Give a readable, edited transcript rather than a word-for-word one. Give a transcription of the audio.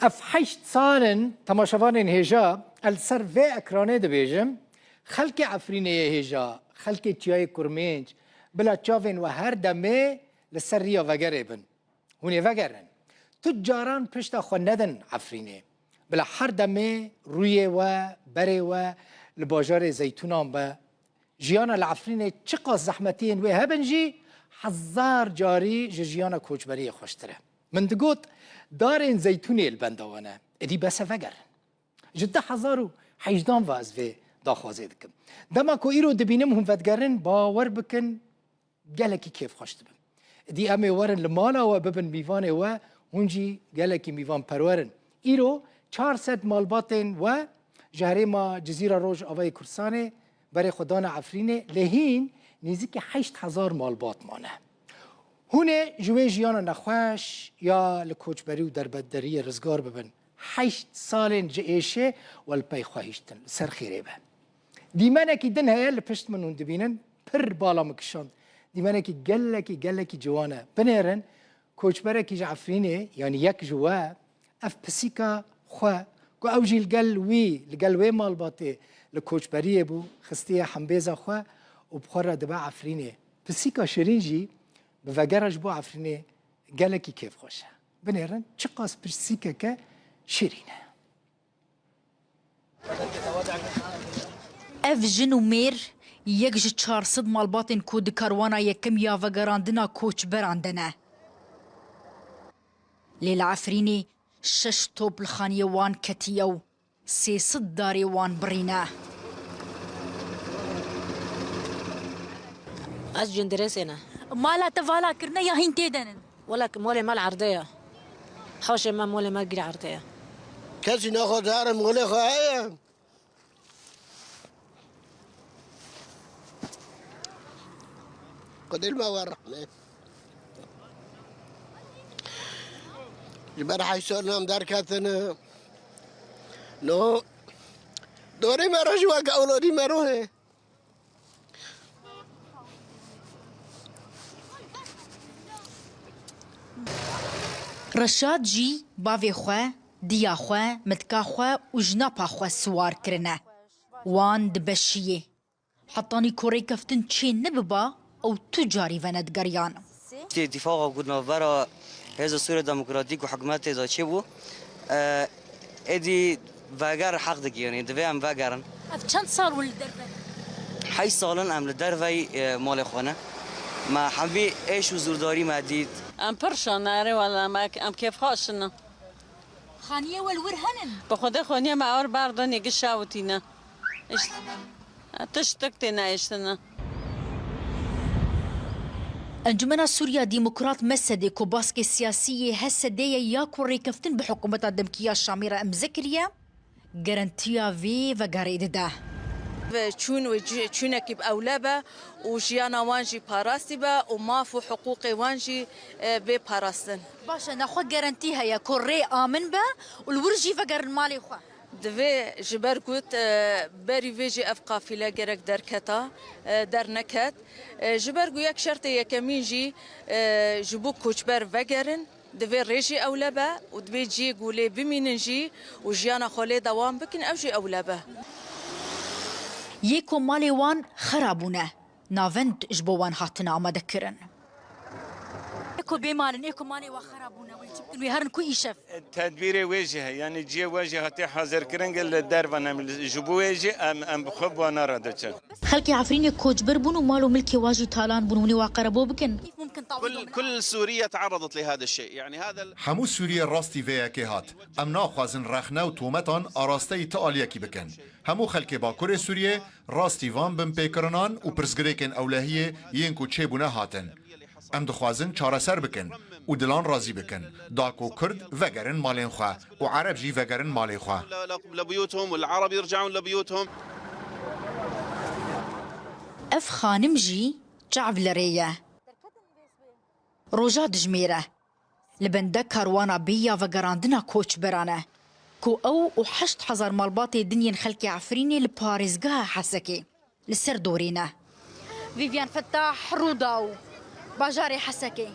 اف 8 سالن تماشاوان هجا السر و اکرانه دبیجم خلق عفرینه هجا خلق تیای کرمنج بلا چاوین و هر دمه لسر ریا وگره بن هونه وگرن تجاران پشتا خو ندن عفرینه بلا هر دمه روی و بره و لباجار زیتونان با جیانا العفرینه چقا زحمتین و هبنجی هزار جاری جیانا کوچبری خوشتره من دقوت دارين زيتوني البندوانه ادي بس فقر جدا حزارو حيجدان واز في داخوازي دكم دما كو ايرو دبينمهم فتقرن باور بكن قالكي كيف خشت بم دي امي ورن لمالا وببن ميفاني و هونجي قالكي ميفان پرورن ايرو 400 مالباتين و جهريما جزيره روج اوي كرساني بري خدان عفرينه لهين نزيك 8000 مالبات مانه هونه جوی جیان نخواش یا لکوچبری و دربدری رزگار ببن 8 سال جئیشه والپی خواهیشتن سر خیره به دیمانه کی دن هیا لپشت منون دبینن پر بالا مکشان دیمانه کی گلکی جوانه بنیرن کوچبره کی جعفرینه یعنی یک جوا اف پسیکا خوا کو اوجی الگل مال باته لکوچبری بو خستیه حنبیزا خوا و بخور دبا عفرینه پسیکا شرینجی بفجرج بو عفريني قالكي كيف خوشها بنيرن تشقاس برسيكا كا شيرينه اف جنو مير يكج 400 مالباطن كود كاروانا يكم يا فجراندنا كوتش براندنا للعفريني 6 توب الخانيه وان كتيو 600 داري وان برينا أسجن درسنا مالا تفالا كرنا يا هين تيدنن ولكن مولي مال عرضية حوش ما مولي ما قري عرضية كذي ناخذ عرم مولي خايا قد الماء ورقنا جبر حيسون نام دار كاتنا نو دوري ما رجوا قولودي ما روحي رشاد جي بافي خوا ديا خوا متكا خوا وجنابا خوا سوار كرنا وان دبشيه حطاني كوري كفتن تشين نببا او تجاري فند قريان اتفاق قدنا برا هذا الصورة ديمقراطيك وحكومات إذا تشبو ادي فاجر حق دقي يعني دفع ام فاجرن كم صار ولد دربه حي صالن ام لدرفي مال خونه ما حبي ايش وزورداري مديد ام برشاناري ولا ما ام كيف خاشنا خانيه والورهنن بخدا خانيه ما اور بردان يجي شاوتينا ايش تشتكتنا ايشنا انجمنا سوريا ديمقراط مسدي كوباسكي السياسية هسدية يا كوري كفتن بحكومة الدمكية الشامرة ام زكريا جارانتيا في وغاريد ده چونکی باولبه و جیانا وانجی پاراستی با و مافو حقوق وانجی به پاراستن باشه نخو جارانتيها يا كوري آمن با والورجي وغار المالي خو دوی جبر گوت بری ویجی اف قافله گرک در کتا در نکت جبر گو یک شرط یکمین جی جبو کوچبر وگرن دوی ریجی اولبه و دوی جی گوله بمینن جی و جیانا خوله دوام بکن او جی اولبه يكو مالي وان خرابونه نافنت جبوان هاتنا آماده كرن يكو بيمانن يكو مالي وان خرابونه والجبتن ويهرن كو إيشف تدبير وجهه يعني جي وجهه تي حاضر كرن قال الدار وانا جبو وجه ام بخب وانا ردتش خلقي عفريني كوجبر بونو مالو ملكي واجي تالان بونوني واقربو بكن كيف ممكن كل سوريا تعرضت لهذا الشيء يعني هذا حمو سوريا راستي فيا كهات ام ناخوازن رخنه و تومتان آراسته تاليكي بكن همو خلق باكور سوريا راستي وان بن بيكرنان و برزگريكن اولهيه ينكو تشيبونه هاتن ام دخوازن چاره سر بکن و دلان راضی بکن داکو کرد وگرن مالین خواه و عرب جی وگرن مالی خواه لبيوتهم والعرب يرجعون لبيوتهم اف خانم جي جعف لريه روجا دجميره لبنده كاروانا بيا وگراندنا كوچ برانه كو او و 8000 مالباطي دنيا خلقي عفريني لباريزگاه حسكي لسر دورينه فيفيان فتاح روداو باجاري حسكي